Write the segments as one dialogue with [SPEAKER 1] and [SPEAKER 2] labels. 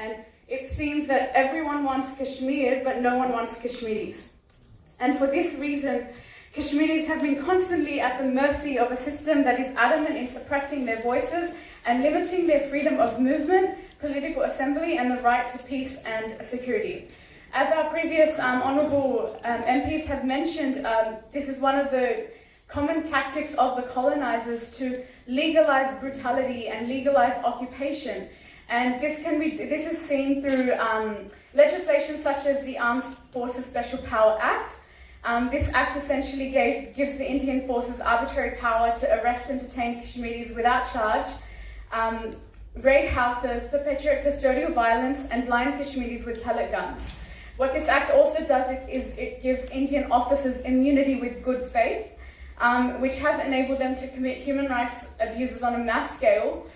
[SPEAKER 1] and it seems that everyone wants Kashmir, but no one wants Kashmiris. And for this reason, Kashmiris have been constantly at the mercy of a system that is adamant in suppressing their voices and limiting their freedom of movement, political assembly, and the right to peace and security. As our previous honourable MPs have mentioned, this is one of the common tactics of the colonizers to legalize brutality and legalize occupation. And this is seen through legislation such as the Armed Forces Special Power Act. This act essentially gives the Indian forces arbitrary power to arrest and detain Kashmiris without charge, raid houses, perpetuate custodial violence, and blind Kashmiris with pellet guns. What this act also does is it gives Indian officers immunity with good faith, which has enabled them to commit human rights abuses on a mass scale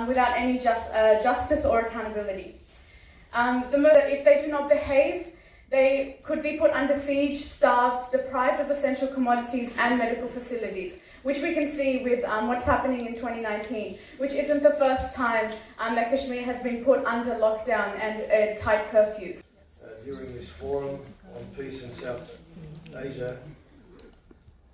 [SPEAKER 1] without any justice or accountability. If they do not behave, they could be put under siege, starved, deprived of essential commodities and medical facilities, which we can see with what's happening in 2019, which isn't the first time that Kashmir has been put under lockdown and tight curfews.
[SPEAKER 2] During this forum on peace in South Asia,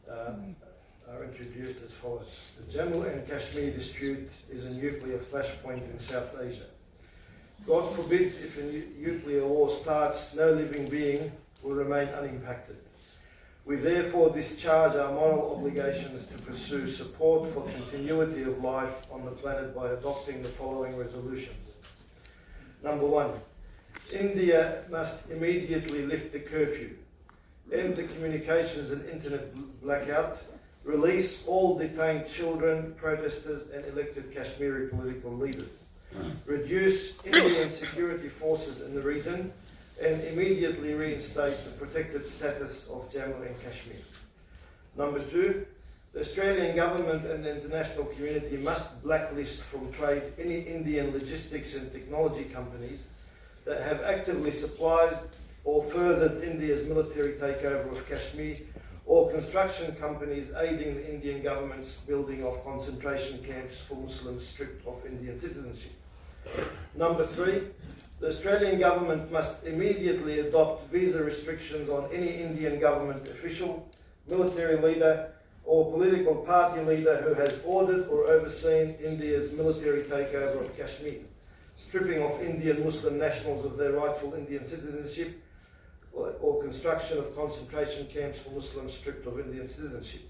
[SPEAKER 2] are introduced as follows. The Jammu and Kashmir dispute is a nuclear flashpoint in South Asia. God forbid if a nuclear war starts, no living being will remain unimpacted. We therefore discharge our moral obligations to pursue support for continuity of life on the planet by adopting the following resolutions. Number 1. India must immediately lift the curfew, end the communications and internet blackout, release all detained children, protesters and elected Kashmiri political leaders, reduce Indian security forces in the region, and immediately reinstate the protected status of Jammu and Kashmir. Number 2, the Australian government and the international community must blacklist from trade any Indian logistics and technology companies that have actively supplied or furthered India's military takeover of Kashmir, or construction companies aiding the Indian government's building of concentration camps for Muslims stripped of Indian citizenship. Number 3, the Australian government must immediately adopt visa restrictions on any Indian government official, military leader, or political party leader who has ordered or overseen India's military takeover of Kashmir, stripping of Indian Muslim nationals of their rightful Indian citizenship, or construction of concentration camps for Muslims stripped of Indian citizenship.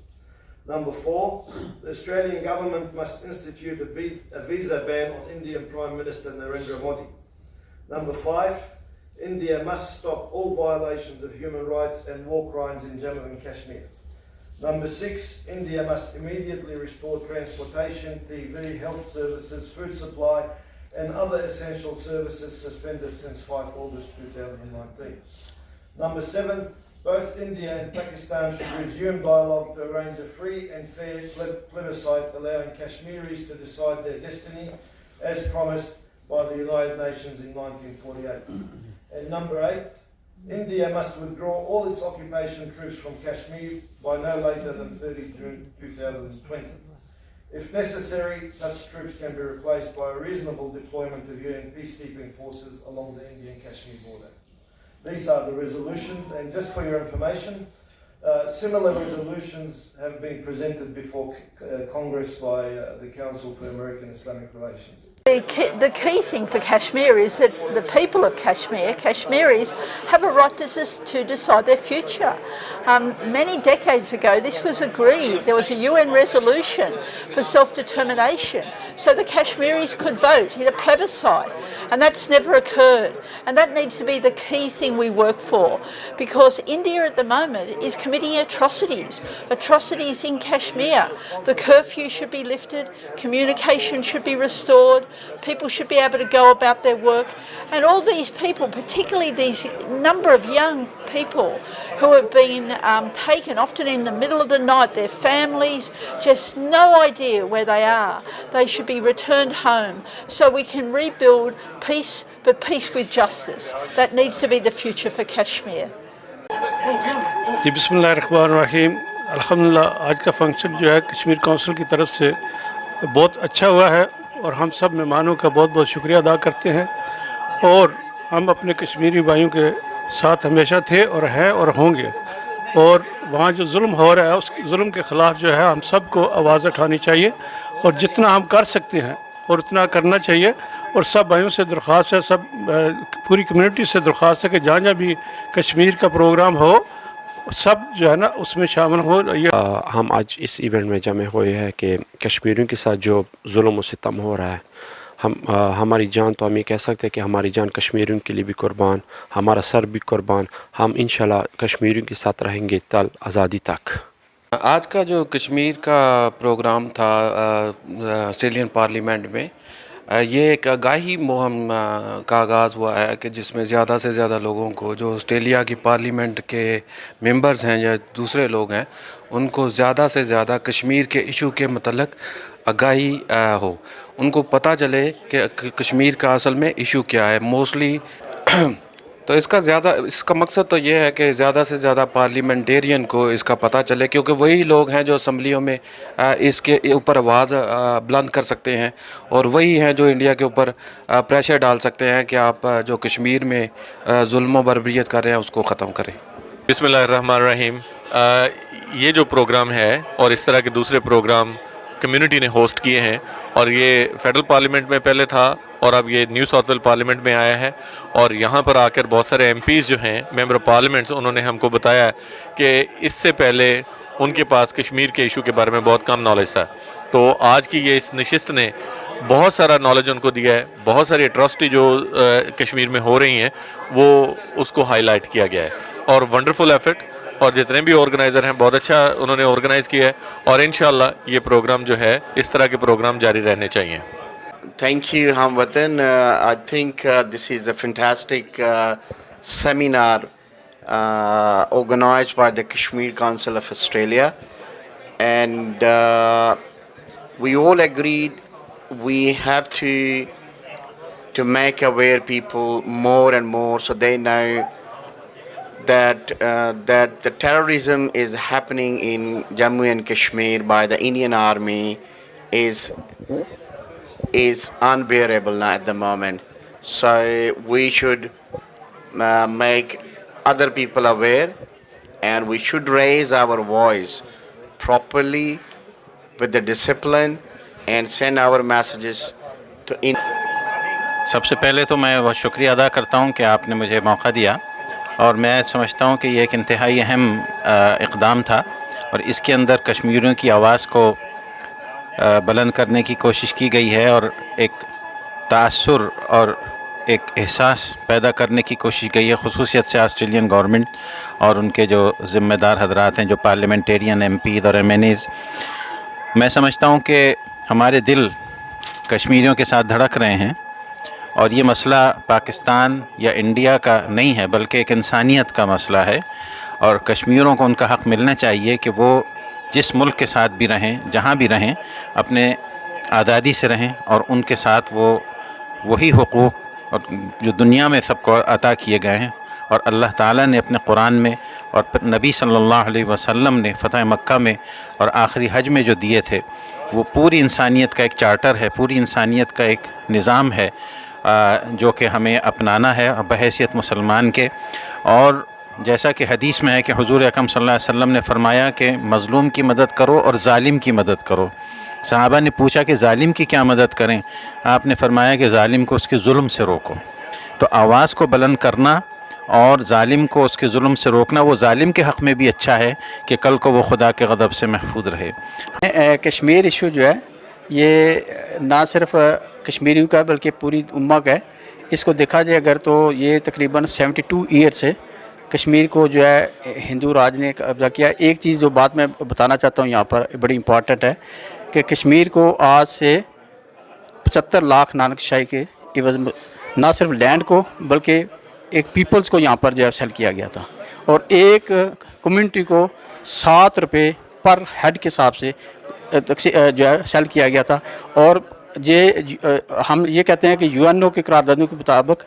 [SPEAKER 2] Number 4, the Australian government must institute a visa ban on Indian Prime Minister Narendra Modi. Number 5, India must stop all violations of human rights and war crimes in Jammu and Kashmir. Number 6, India must immediately restore transportation, TV, health services, food supply and other essential services suspended since 5 August 2019. Number 7, both India and Pakistan should resume dialogue to arrange a free and fair plebiscite allowing Kashmiris to decide their destiny as promised by the United Nations in 1948. And number 8, India must withdraw all its occupation troops from Kashmir by no later than 30 June 2020. If necessary, such troops can be replaced by a reasonable deployment of UN peacekeeping forces along the Indian-Kashmir border. These are the resolutions, and just for your information, similar resolutions have been presented before Congress by the Council for American Islamic Relations.
[SPEAKER 3] The key thing for Kashmir is that the people of Kashmir, Kashmiris, have a right to decide their future. Many decades ago this was agreed. There was a UN resolution for self-determination so the Kashmiris could vote in a plebiscite, and that's never occurred. And that needs to be the key thing we work for, because India at the moment is committing atrocities in Kashmir. The curfew should be lifted, communication should be restored, people should be able to go about their work, and all these people, particularly these number of young people who have been taken often in the middle of the night, their families, just no idea where they are. They should be returned home so we can rebuild peace, but peace with justice. That needs to be the future for Kashmir.
[SPEAKER 4] बिस्मिल्लाहिर्रहमानिर्रहीम। अल्हम्दुलिल्लाह आज का function जो है Kashmir council की तरफ से बहुत अच्छा हुआ है और हम सब मेहमानों का बहुत बहुत शुक्रिया अदा करते हैं। اور ہم اپنے کشمیری بھائیوں کے ساتھ ہمیشہ تھے اور ہیں اور ہوں گے، اور وہاں جو ظلم ہو رہا ہے اس ظلم کے خلاف جو ہے ہم سب کو آواز اٹھانی چاہیے، اور جتنا ہم کر سکتے ہیں اور اتنا کرنا چاہیے، اور سب بھائیوں سے درخواست ہے، سب پوری کمیونٹی سے درخواست ہے کہ جہاں جہاں بھی کشمیر کا پروگرام ہو سب جو ہے نا اس میں شامل ہو۔
[SPEAKER 5] ہم آج اس ایونٹ میں جمع ہوئے ہیں کہ کشمیریوں کے ساتھ جو ظلم و ستم ہو رہا ہے، ہماری جان تو ہم یہ کہہ سکتے ہیں کہ ہماری جان کشمیریوں کے لیے بھی قربان، ہمارا سر بھی قربان، ہم انشاءاللہ کشمیریوں کے ساتھ رہیں گے تل آزادی تک۔ آج کا جو کشمیر کا پروگرام تھا آسٹریلین پارلیمنٹ میں، یہ ایک آگاہی مہم کا آغاز ہوا ہے کہ جس میں زیادہ سے زیادہ لوگوں کو جو آسٹریلیا کی پارلیمنٹ کے ممبرز ہیں یا دوسرے لوگ ہیں ان کو زیادہ سے زیادہ کشمیر کے ایشو کے متعلق آگاہی ہو، ان کو پتہ چلے کہ کشمیر کا اصل میں ایشو کیا ہے موسٹلی۔ تو اس کا مقصد تو یہ ہے کہ زیادہ سے زیادہ پارلیمنٹیرین کو اس کا پتہ چلے، کیونکہ وہی لوگ ہیں جو اسمبلیوں میں اس کے اوپر آواز بلند کر سکتے ہیں، اور وہی ہیں جو انڈیا کے اوپر پریشر ڈال سکتے ہیں کہ آپ جو کشمیر میں ظلم و بربریت کر رہے ہیں اس کو ختم کریں۔
[SPEAKER 6] بسم اللہ الرحمن الرحیم۔ یہ جو پروگرام ہے اور اس طرح کے دوسرے پروگرام کمیونٹی نے ہوسٹ کیے ہیں، اور یہ فیڈرل پارلیمنٹ میں پہلے تھا اور اب یہ نیو ساؤتھ ویل پارلیمنٹ میں آیا ہے، اور یہاں پر آ کر بہت سارے ایم پیز جو ہیں ممبر آف پارلیمنٹس، انہوں نے ہم کو بتایا کہ اس سے پہلے ان کے پاس کشمیر کے ایشو کے بارے میں بہت کم نالج تھا، تو آج کی یہ اس نشست نے بہت سارا نالج ان کو دیا ہے، بہت ساری اٹراسٹی جو کشمیر میں ہو رہی ہیں وہ اس کو ہائی لائٹ کیا گیا ہے، اور ونڈرفل ایفرٹ، اور جتنے بھی آرگنائزر ہیں بہت اچھا انہوں نے آرگنائز کیا ہے، اور انشاءاللہ یہ پروگرام جو ہے اس طرح کے پروگرام جاری رہنے چاہیے۔
[SPEAKER 7] Thank you, Hum Watan. I think this is a fantastic seminar organized by the Kashmir Council of Australia, and we all agreed we have to make aware people more and more so they know that the terrorism is happening in Jammu and Kashmir by the Indian Army is unbearable now at the moment. So we should make other people aware, and we should raise our voice properly with the discipline and send our messages to
[SPEAKER 8] سب سے پہلے تو میں بہت شکریہ ادا کرتا ہوں کہ آپ نے مجھے موقع دیا، اور میں سمجھتا ہوں کہ یہ ایک انتہائی اہم اقدام تھا، اور اس کے اندر کشمیریوں کی آواز کو بلند کرنے کی کوشش کی گئی ہے، اور ایک تاثر اور ایک احساس پیدا کرنے کی کوشش گئی ہے، خصوصیت سے آسٹریلین گورنمنٹ اور ان کے جو ذمہ دار حضرات ہیں، جو پارلیمنٹیرین، ایم پیز اور ایم این ایز۔ میں سمجھتا ہوں کہ ہمارے دل کشمیریوں کے ساتھ دھڑک رہے ہیں، اور یہ مسئلہ پاکستان یا انڈیا کا نہیں ہے بلکہ ایک انسانیت کا مسئلہ ہے، اور کشمیریوں کو ان کا حق ملنا چاہیے کہ وہ جس ملک کے ساتھ بھی رہیں، جہاں بھی رہیں، اپنے آزادی سے رہیں، اور ان کے ساتھ وہی حقوق اور جو دنیا میں سب کو عطا کیے گئے ہیں، اور اللہ تعالیٰ نے اپنے قرآن میں اور نبی صلی اللہ علیہ وسلم نے فتح مکہ میں اور آخری حج میں جو دیے تھے، وہ پوری انسانیت کا ایک چارٹر ہے، پوری انسانیت کا ایک نظام ہے جو کہ ہمیں اپنانا ہے بحیثیت مسلمان کے۔ اور جیسا کہ حدیث میں ہے کہ حضور اکرم صلی اللہ علیہ وسلم نے فرمایا کہ مظلوم کی مدد کرو اور ظالم کی مدد کرو۔ صحابہ نے پوچھا کہ ظالم کی کیا مدد کریں؟ آپ نے فرمایا کہ ظالم کو اس کے ظلم سے روکو۔ تو آواز کو بلند کرنا اور ظالم کو اس کے ظلم سے روکنا، وہ ظالم کے حق میں بھی اچھا ہے کہ کل کو وہ خدا کے غضب سے محفوظ رہے۔
[SPEAKER 9] کشمیر ایشو جو ہے یہ نہ صرف کشمیریوں کا بلکہ پوری امت کا ہے۔ اس کو دیکھا جائے اگر تو یہ تقریباً 72 ایئر سے کشمیر کو جو ہے ہندو راج نے قبضہ کیا۔ ایک چیز جو بات میں بتانا چاہتا ہوں یہاں پر بڑی امپورٹنٹ ہے کہ کشمیر کو آج سے 75 لاکھ نانک شاہی کے عوض نہ صرف لینڈ کو بلکہ ایک پیپلز کو یہاں پر جو ہے سیل کیا گیا تھا، اور ایک کمیونٹی کو 7 روپے پر ہیڈ کے حساب سے جو ہے سیل کیا گیا تھا۔ اور ہم یہ کہتے ہیں کہ یو این او کے قراردادوں کے مطابق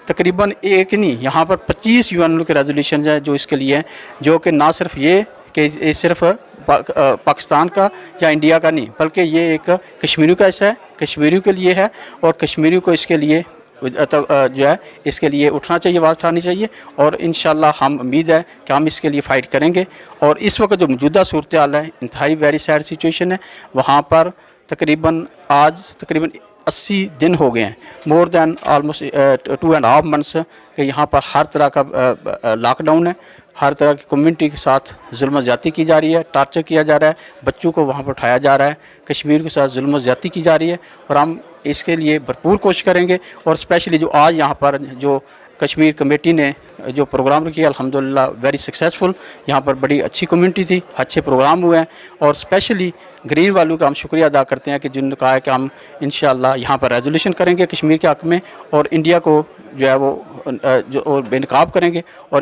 [SPEAKER 9] تقریباً ایک نہیں، یہاں پر 25 یو این او کے ریزولوشنز ہیں جو اس کے لیے ہیں، جو کہ نہ صرف یہ کہ یہ صرف پاکستان کا یا انڈیا کا نہیں بلکہ یہ ایک کشمیریوں کا حصہ ہے، کشمیریوں کے لیے ہے، اور کشمیریوں کو اس کے لیے جو ہے اس کے لیے اٹھنا چاہیے، آواز اٹھانی چاہیے، اور انشاءاللہ ہم امید ہے کہ ہم اس کے لیے فائٹ کریں گے. اور اس وقت جو موجودہ صورتحال ہے انتہائی ویری سیڈ سچویشن ہے. وہاں پر تقریباً 80 دن ہو گئے ہیں، مور دین آلموسٹ 2.5 months کہ یہاں پر ہر طرح کا لاک ڈاؤن ہے. ہر طرح کی کمیونٹی کے ساتھ ظلم و زیادتی کی جا رہی ہے، ٹارچر کیا جا رہا ہے، بچوں کو وہاں پر اٹھایا جا رہا ہے، کشمیر کے ساتھ ظلم و زیادتی کی جا رہی ہے. اور ہم اس کے لیے بھرپور کوشش کریں گے. اور اسپیشلی جو آج یہاں پر جو کشمیر کمیٹی نے جو پروگرام رکھی ہے الحمدللہ ویری سکسیزفل. یہاں پر بڑی اچھی کمیونٹی تھی، اچھے پروگرام ہوئے ہیں. اور اسپیشلی گرین والوں کا ہم شکریہ ادا کرتے ہیں کہ جنہوں نے کہا ہے کہ ہم انشاءاللہ یہاں پر ریزولوشن کریں گے کشمیر کے حق میں، اور انڈیا کو جو ہے وہ جو بے نقاب کریں گے. اور